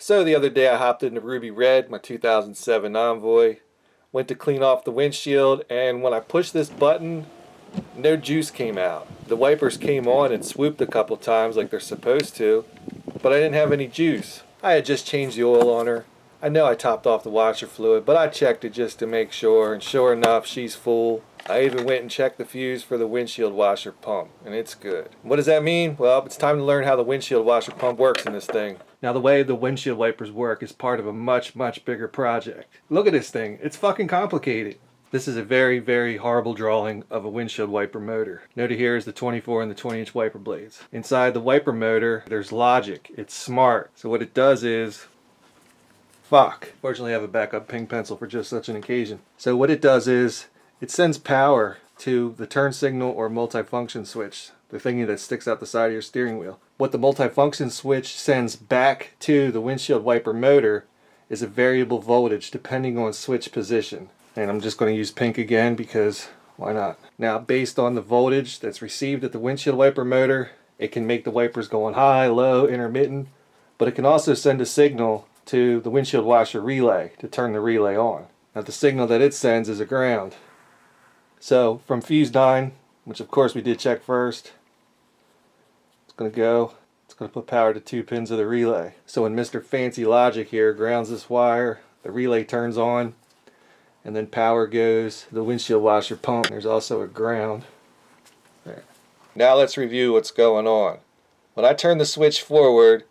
So the other day I hopped into Ruby Red, my 2007 Envoy, went to clean off the windshield, and when I pushed this button, no juice came out. The wipers came on and swooped a couple times like they're supposed to, but I didn't have any juice. I had just changed the oil on her. I know I topped off the washer fluid, but I checked it just to make sure, and sure enough, she's full. I even went and checked the fuse for the windshield washer pump, and it's good. What does that mean? Well, it's time to learn how the windshield washer pump works in this thing. Now, the way the windshield wipers work is part of a much, much bigger project. Look at this thing. It's fucking complicated. This is a very, very horrible drawing of a windshield wiper motor. Noted here is the 24 and the 20-inch wiper blades. Inside the wiper motor, there's logic. It's smart. So what it does is... Fortunately, I have a backup pink pencil for just such an occasion. So what it does is, it sends power to the turn signal or multifunction switch, the thingy that sticks out the side of your steering wheel. What the multifunction switch sends back to the windshield wiper motor is a variable voltage depending on switch position. And I'm just going to use pink again because why not? Now, based on the voltage that's received at the windshield wiper motor, it can make the wipers go on high, low, intermittent, but it can also send a signal to the windshield washer relay to turn the relay on. Now, the signal that it sends is a ground. So from fuse 9, which of course we did check first, it's going to put power to 2 pins of the relay. So when Mr. Fancy Logic here grounds this wire, the relay turns on, and then power goes to the windshield washer pump. There's also a ground there. Now let's review what's going on. When I turn the switch forward,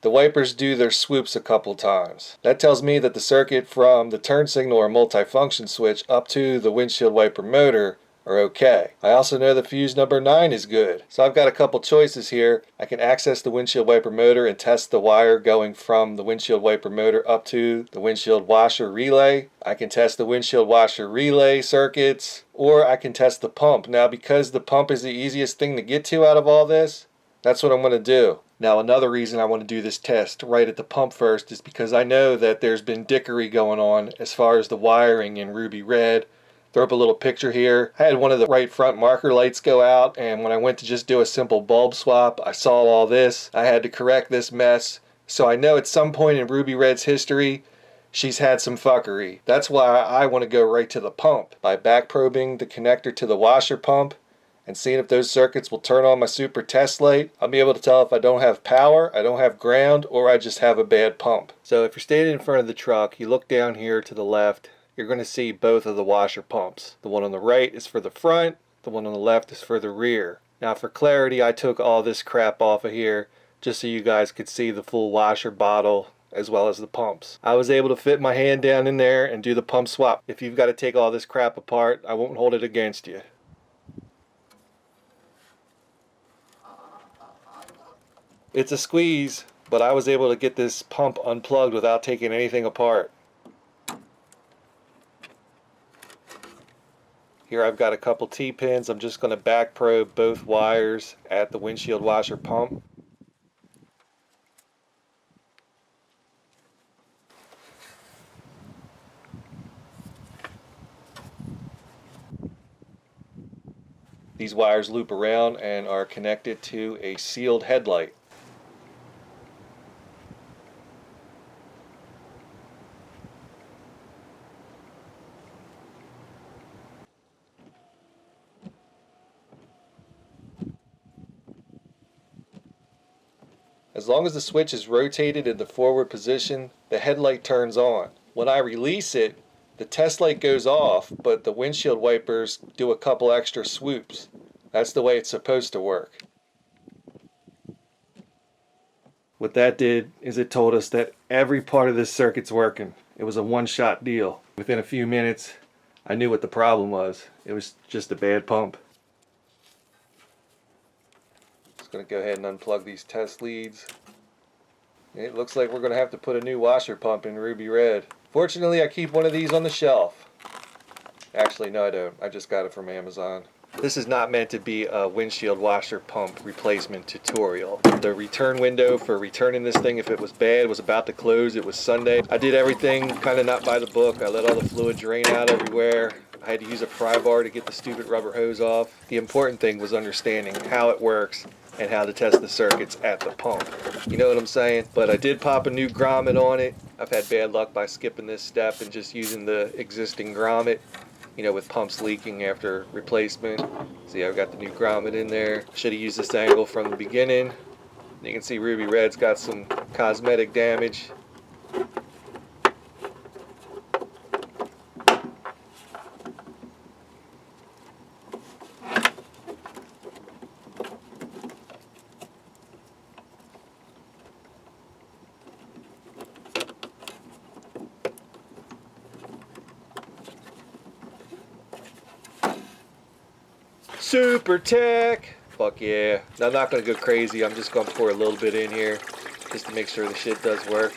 the wipers do their swoops a couple times. That tells me that the circuit from the turn signal or multifunction switch up to the windshield wiper motor are okay. I also know that fuse number 9 is good. So I've got a couple choices here. I can access the windshield wiper motor and test the wire going from the windshield wiper motor up to the windshield washer relay. I can test the windshield washer relay circuits, or I can test the pump. Now, because the pump is the easiest thing to get to out of all this, that's what I'm going to do. Now, another reason I want to do this test right at the pump first is because I know that there's been dickery going on as far as the wiring in Ruby Red. Throw up a little picture here. I had one of the right front marker lights go out, and when I went to just do a simple bulb swap, I saw all this. I had to correct this mess. So I know at some point in Ruby Red's history, she's had some fuckery. That's why I want to go right to the pump. By back probing the connector to the washer pump and seeing if those circuits will turn on my super test light, I'll be able to tell if I don't have power, I don't have ground, or I just have a bad pump. So if you're standing in front of the truck, you look down here to the left, you're going to see both of the washer pumps. The one on the right is for the front, the one on the left is for the rear. Now, for clarity, I took all this crap off of here just so you guys could see the full washer bottle as well as the pumps. I was able to fit my hand down in there and do the pump swap. If you've got to take all this crap apart, I won't hold it against you. It's a squeeze, but I was able to get this pump unplugged without taking anything apart. Here I've got a couple T-pins. I'm just going to back probe both wires at the windshield washer pump. These wires loop around and are connected to a sealed headlight. As long as the switch is rotated in the forward position, the headlight turns on. When I release it, the test light goes off, but the windshield wipers do a couple extra swoops. That's the way it's supposed to work. What that did is it told us that every part of this circuit's working. It was a one-shot deal. Within a few minutes, I knew what the problem was. It was just a bad pump. Going to go ahead and unplug these test leads. It looks like we're going to have to put a new washer pump in Ruby Red. Fortunately, I keep one of these on the shelf. Actually, no, I don't. I just got it from Amazon. This is not meant to be a windshield washer pump replacement tutorial. The return window for returning this thing if it was bad was about to close. It was Sunday. I did everything kind of not by the book. I let all the fluid drain out everywhere. I had to use a pry bar to get the stupid rubber hose off. The important thing was understanding how it works and how to test the circuits at the pump. You know what I'm saying? But I did pop a new grommet on it. I've had bad luck by skipping this step and just using the existing grommet, you know, with pumps leaking after replacement. See, I've got the new grommet in there. Should have used this angle from the beginning. You can see Ruby Red's got some cosmetic damage. Super tech! Fuck yeah. Now, I'm not going to go crazy. I'm just going to pour a little bit in here just to make sure the shit does work.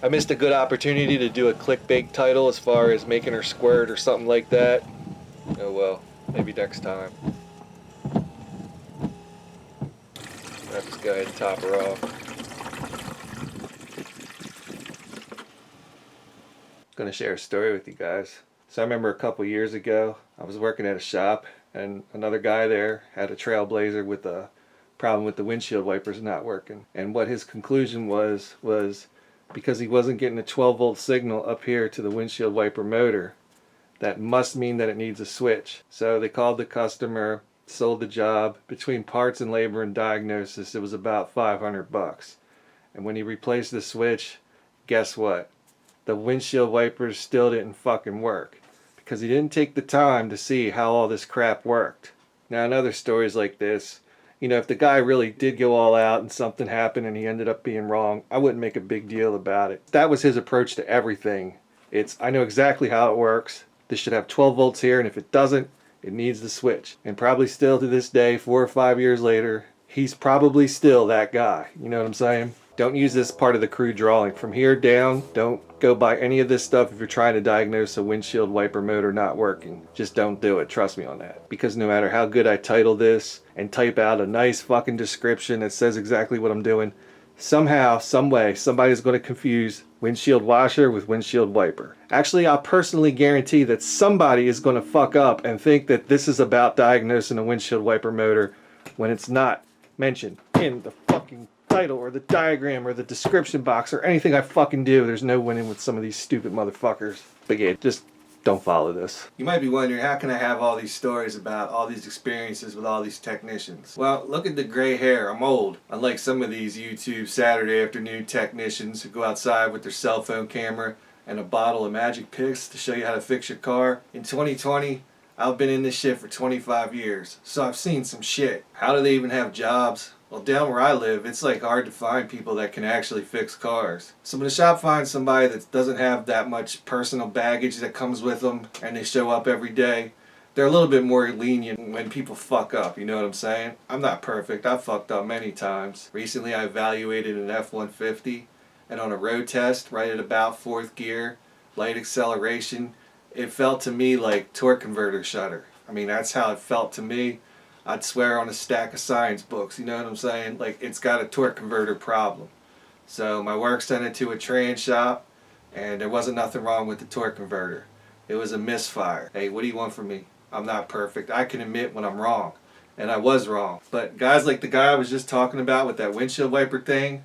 I missed a good opportunity to do a clickbait title as far as making her squirt or something like that. Oh well, maybe next time. I'll just go ahead and top her off. I'm going to share a story with you guys. So I remember a couple years ago, I was working at a shop and another guy there had a Trailblazer with a problem with the windshield wipers not working. And what his conclusion was because he wasn't getting a 12-volt signal up here to the windshield wiper motor, that must mean that it needs a switch. So they called the customer, sold the job. Between parts and labor and diagnosis, it was about $500. And when he replaced the switch, guess what? The windshield wipers still didn't fucking work because he didn't take the time to see how all this crap worked. Now, in other stories like this, you know, if the guy really did go all out and something happened and he ended up being wrong, I wouldn't make a big deal about it. That was his approach to everything. I know exactly how it works. This should have 12 volts here, and if it doesn't, it needs the switch. And probably still to this day, 4 or 5 years later, he's probably still that guy. You know what I'm saying? Don't use this part of the crude drawing. From here down, don't go buy any of this stuff if you're trying to diagnose a windshield wiper motor not working. Just don't do it. Trust me on that. Because no matter how good I title this and type out a nice fucking description that says exactly what I'm doing, somehow, some way, somebody's going to confuse windshield washer with windshield wiper. Actually, I'll personally guarantee that somebody is going to fuck up and think that this is about diagnosing a windshield wiper motor when it's not mentioned in the fucking title or the diagram or the description box or anything I fucking do. There's no winning with some of these stupid motherfuckers. But yeah, just don't follow this. You might be wondering, how can I have all these stories about all these experiences with all these technicians? Well, look at the gray hair. I'm old. Unlike some of these YouTube Saturday afternoon technicians who go outside with their cell phone camera and a bottle of Magic Picks to show you how to fix your car. In 2020, I've been in this shit for 25 years, so I've seen some shit. How do they even have jobs? Well, down where I live, it's like hard to find people that can actually fix cars. So when the shop finds somebody that doesn't have that much personal baggage that comes with them and they show up every day, they're a little bit more lenient when people fuck up, you know what I'm saying? I'm not perfect. I've fucked up many times. Recently I evaluated an F-150 and on a road test, right at about 4th gear, light acceleration, it felt to me like torque converter shutter. I mean, that's how it felt to me. I'd swear on a stack of science books, you know what I'm saying? Like, it's got a torque converter problem. So my work sent it to a trans shop, and there wasn't nothing wrong with the torque converter. It was a misfire. Hey, what do you want from me? I'm not perfect. I can admit when I'm wrong, and I was wrong. But guys like the guy I was just talking about with that windshield wiper thing,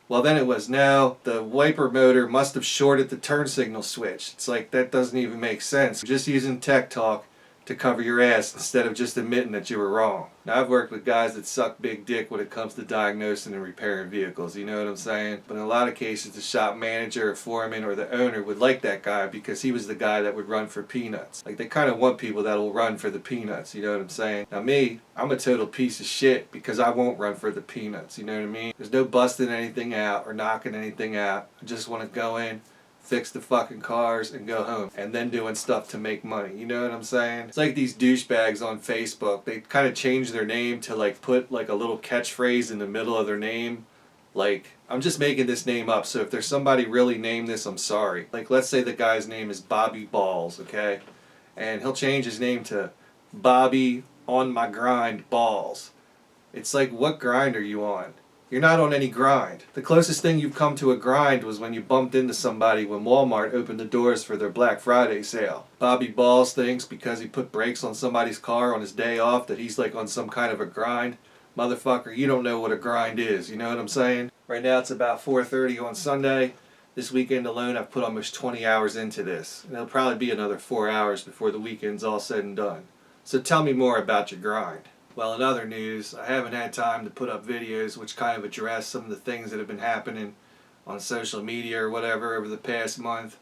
well then it was, no, the wiper motor must have shorted the turn signal switch. It's like, that doesn't even make sense. You're just using tech talk to cover your ass instead of just admitting that you were wrong. Now, I've worked with guys that suck big dick when it comes to diagnosing and repairing vehicles, you know what I'm saying? But in a lot of cases, the shop manager or foreman or the owner would like that guy because he was the guy that would run for peanuts. Like, they kind of want people that will run for the peanuts, you know what I'm saying? Now me, I'm a total piece of shit because I won't run for the peanuts, you know what I mean? There's no busting anything out or knocking anything out. I just want to go in, fix the fucking cars, and go home. And then doing stuff to make money. You know what I'm saying? It's like these douchebags on Facebook. They kind of change their name to like put like a little catchphrase in the middle of their name. Like, I'm just making this name up, so if there's somebody really named this, I'm sorry. Like, let's say the guy's name is Bobby Balls, okay? And he'll change his name to Bobby on my grind balls. It's like, what grind are you on? You're not on any grind. The closest thing you've come to a grind was when you bumped into somebody when Walmart opened the doors for their Black Friday sale. Bobby Balls thinks because he put brakes on somebody's car on his day off that he's like on some kind of a grind. Motherfucker, you don't know what a grind is, you know what I'm saying? Right now it's about 4:30 on Sunday. This weekend alone I've put almost 20 hours into this. And it'll probably be another 4 hours before the weekend's all said and done. So tell me more about your grind. Well, in other news, I haven't had time to put up videos which kind of address some of the things that have been happening on social media or whatever over the past month.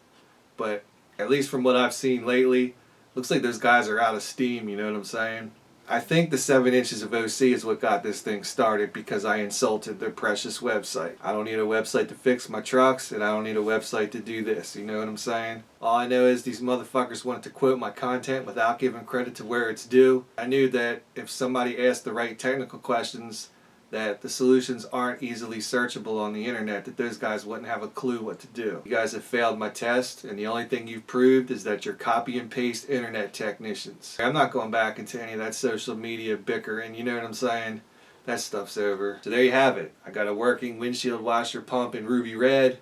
But at least from what I've seen lately, looks like those guys are out of steam, you know what I'm saying? I think the 7 inches of OC is what got this thing started because I insulted their precious website. I don't need a website to fix my trucks, and I don't need a website to do this, you know what I'm saying? All I know is these motherfuckers wanted to quote my content without giving credit to where it's due. I knew that if somebody asked the right technical questions, that the solutions aren't easily searchable on the internet, that those guys wouldn't have a clue what to do. You guys have failed my test, and the only thing you've proved is that you're copy and paste internet technicians. I'm not going back into any of that social media bickering, you know what I'm saying? That stuff's over. So there you have it. I got a working windshield washer pump in ruby red,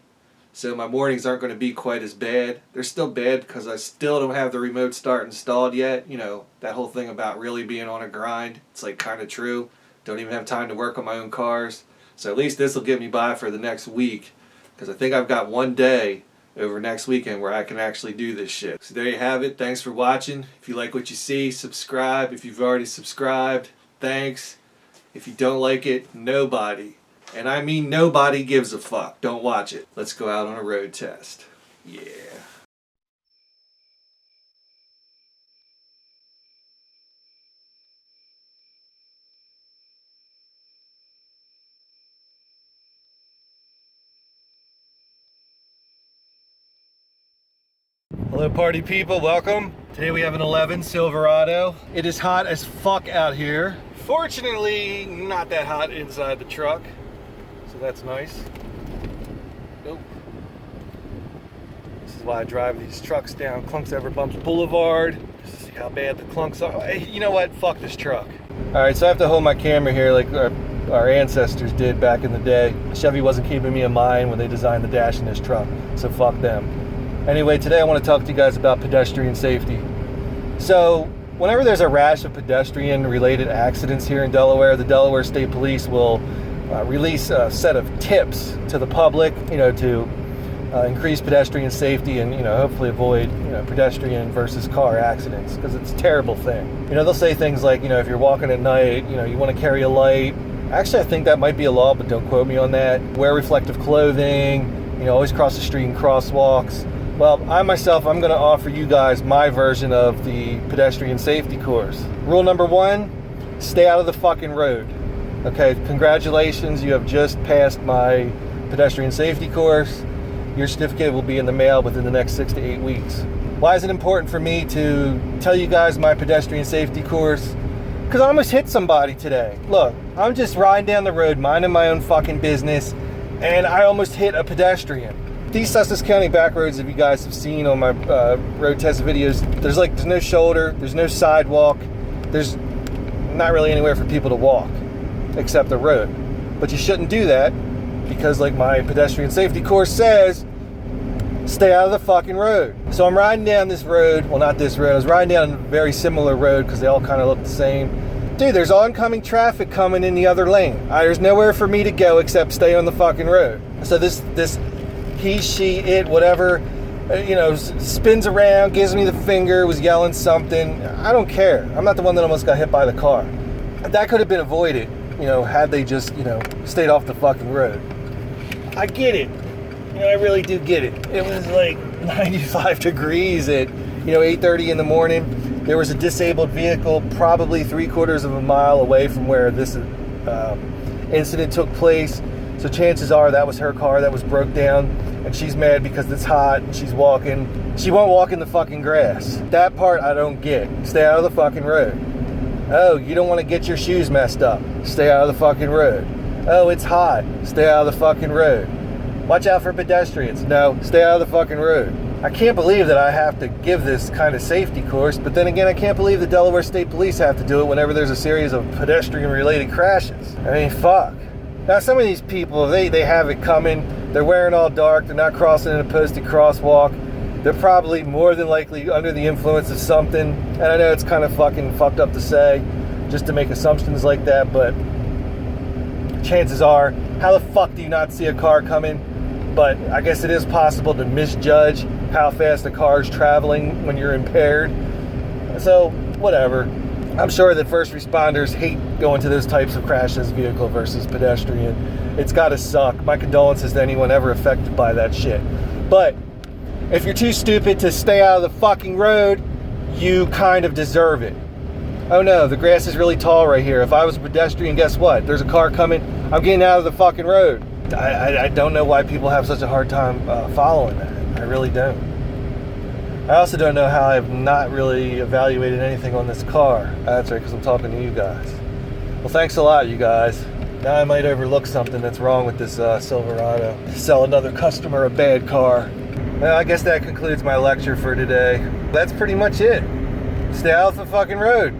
so my mornings aren't going to be quite as bad. They're still bad because I still don't have the remote start installed yet. You know, that whole thing about really being on a grind, it's like kind of true. Don't even have time to work on my own cars. So at least this will get me by for the next week. Because I think I've got one day over next weekend where I can actually do this shit. So there you have it. Thanks for watching. If you like what you see, subscribe. If you've already subscribed, thanks. If you don't like it, nobody, and I mean nobody, gives a fuck. Don't watch it. Let's go out on a road test. Yeah. Hello party people, welcome. Today we have an 11 Silverado. It is hot as fuck out here. Fortunately, not that hot inside the truck, so that's nice. Nope. This is why I drive these trucks down Clunks Ever Bumps Boulevard, just to see how bad the clunks are. Hey, you know what? Fuck this truck. Alright, so I have to hold my camera here like our ancestors did back in the day. Chevy wasn't keeping me in mind when they designed the dash in this truck, so fuck them. Anyway, today I want to talk to you guys about pedestrian safety. So, whenever there's a rash of pedestrian-related accidents here in Delaware, the Delaware State Police will release a set of tips to the public, you know, to increase pedestrian safety and, you know, hopefully avoid, you know, pedestrian versus car accidents, because it's a terrible thing. You know, they'll say things like, you know, if you're walking at night, you know, you want to carry a light. Actually, I think that might be a law, but don't quote me on that. Wear reflective clothing, you know, always cross the street in crosswalks. Well, I'm going to offer you guys my version of the pedestrian safety course. Rule number 1, stay out of the fucking road. Okay, congratulations, you have just passed my pedestrian safety course. Your certificate will be in the mail within the next 6 to 8 weeks. Why is it important for me to tell you guys my pedestrian safety course? Because I almost hit somebody today. Look, I'm just riding down the road, minding my own fucking business, and I almost hit a pedestrian. These Sussex County back roads, if you guys have seen on my road test videos, there's no shoulder, there's no sidewalk, there's not really anywhere for people to walk except the road. But you shouldn't do that because, like my pedestrian safety course says, stay out of the fucking road. So I'm riding down this road, well, not this road, I was riding down a very similar road because they all kind of look the same. Dude, there's oncoming traffic coming in the other lane. There's nowhere for me to go except stay on the fucking road. So this he, she, it, whatever, you know, spins around, gives me the finger, was yelling something. I don't care. I'm not the one that almost got hit by the car. That could have been avoided, you know, had they just, you know, stayed off the fucking road. I get it. You know, I really do get it. It was like 95 degrees at, you know, 8:30 in the morning. There was a disabled vehicle probably 3/4 of a mile away from where this incident took place. So chances are that was her car that was broke down, and she's mad because it's hot and she's walking. She won't walk in the fucking grass. That part I don't get. Stay out of the fucking road. Oh, you don't want to get your shoes messed up. Stay out of the fucking road. Oh, it's hot. Stay out of the fucking road. Watch out for pedestrians. No, stay out of the fucking road. I can't believe that I have to give this kind of safety course, but then again, I can't believe the Delaware State Police have to do it whenever there's a series of pedestrian-related crashes. I mean, fuck. Now some of these people, they have it coming. They're wearing all dark. They're not crossing in a posted crosswalk. They're probably more than likely under the influence of something. And I know it's kind of fucking fucked up to say, just to make assumptions like that, but chances are, how the fuck do you not see a car coming? But I guess it is possible to misjudge how fast a car is traveling when you're impaired. So, whatever. I'm sure that first responders hate going to those types of crashes, vehicle versus pedestrian. It's gotta suck. My condolences to anyone ever affected by that shit. But if you're too stupid to stay out of the fucking road, you kind of deserve it. Oh no, the grass is really tall right here. If I was a pedestrian, guess what? There's a car coming. I'm getting out of the fucking road. I don't know why people have such a hard time following that. I really don't. I also don't know how I've not really evaluated anything on this car. That's right, because I'm talking to you guys. Well, thanks a lot, you guys. Now I might overlook something that's wrong with this Silverado. Sell another customer a bad car. Well, I guess that concludes my lecture for today. That's pretty much it. Stay out of the fucking road.